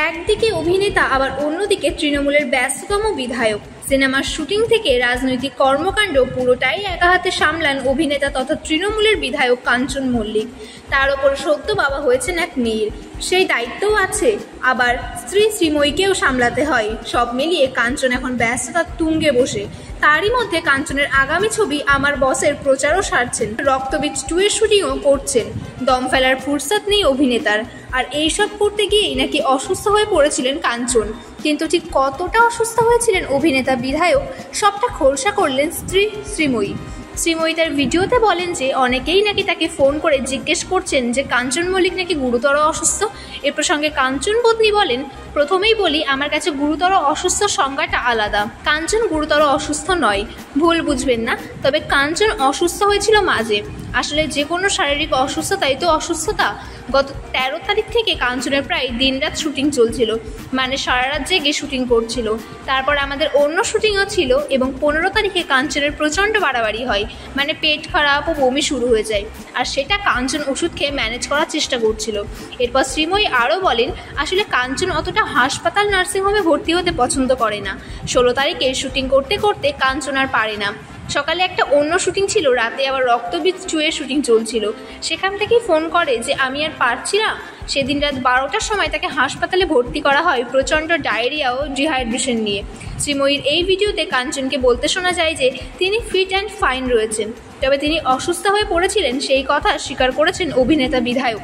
একদিকে অভিনেতা আবার অন্যদিকে তৃণমূলের ব্যস্ততম বিধায়ক। সিনেমার শুটিং থেকে রাজনৈতিক কর্মকাণ্ড পুরোটাই একা হাতে সামলান অভিনেতা তথা তৃণমূলের বিধায়ক কাঞ্চন মল্লিক। তার ওপর সদ্য বাবা হয়েছেন এক মেয়ের, সেই দায়িত্বও আছে, আবার স্ত্রী শ্রীময়ীকেও সামলাতে হয়। সব মিলিয়ে কাঞ্চন এখন ব্যস্ততার তুঙ্গে বসে। তারই মধ্যে কাঞ্চনের আগামী ছবি আমার বসের প্রচারও সারছেন, রক্তবীজ 2 এর শুটিংও করছেন। দম ফেলার ফুরসত নেই অভিনেতার। আর এইসব করতে গিয়েই নাকি অসুস্থ হয়ে পড়েছিলেন কাঞ্চন। কিন্তু ঠিক কতটা অসুস্থ হয়েছিলেন অভিনেতা বিধায়ক, সবটা খোলসা করলেন স্ত্রী শ্রীময়ী। শ্রীময়ী তার ভিডিওতে বলেন যে অনেকেই নাকি তাকে ফোন করে জিজ্ঞেস করছেন যে কাঞ্চন মল্লিক নাকি গুরুতর অসুস্থ। এ প্রসঙ্গে কাঞ্চন পত্নী বলেন, প্রথমেই বলি আমার কাছে গুরুতর অসুস্থ সংজ্ঞাটা আলাদা। কাঞ্চন গুরুতর অসুস্থ নয়, ভুল বুঝবেন না। তবে কাঞ্চন অসুস্থ হয়েছিল মাঝে। আসলে যে কোনো শারীরিক অসুস্থতাই তো অসুস্থতা। গত 13 তারিখ থেকে কাঞ্চনের প্রায় দিনরাত শুটিং চলছিল, মানে সারা রাত জেগে শুটিং করছিল। তারপর আমাদের অন্য শুটিংও ছিল এবং 15 তারিখে কাঞ্চনের প্রচণ্ড বাড়াবাড়ি হয়, মানে পেট খারাপ ও বমি শুরু হয়ে যায়। আর সেটা কাঞ্চন ওষুধ খেয়ে ম্যানেজ করার চেষ্টা করছিল। এরপর শ্রীময়ী আরও বলেন, আসলে কাঞ্চন অতটা হাসপাতাল নার্সিংহোমে ভর্তি হতে পছন্দ করে না। 16 তারিখে শুটিং করতে করতে কাঞ্চন আর পারে না। সকালে একটা অন্য শুটিং ছিল, রাতে আবার রক্তবীজ 2 এর শুটিং চলছিল। সেখান থেকেই ফোন করে যে আমি আর পারছি না। সেদিন রাত 12টার সময় তাকে হাসপাতালে ভর্তি করা হয় প্রচণ্ড ডায়রিয়া ও ডিহাইড্রেশন নিয়ে। শ্রীময়ীর এই ভিডিওতে কাঞ্চনকে বলতে শোনা যায় যে তিনি ফিট অ্যান্ড ফাইন রয়েছেন, তবে তিনি অসুস্থ হয়ে পড়েছিলেন সেই কথা স্বীকার করেছেন অভিনেতা বিধায়ক।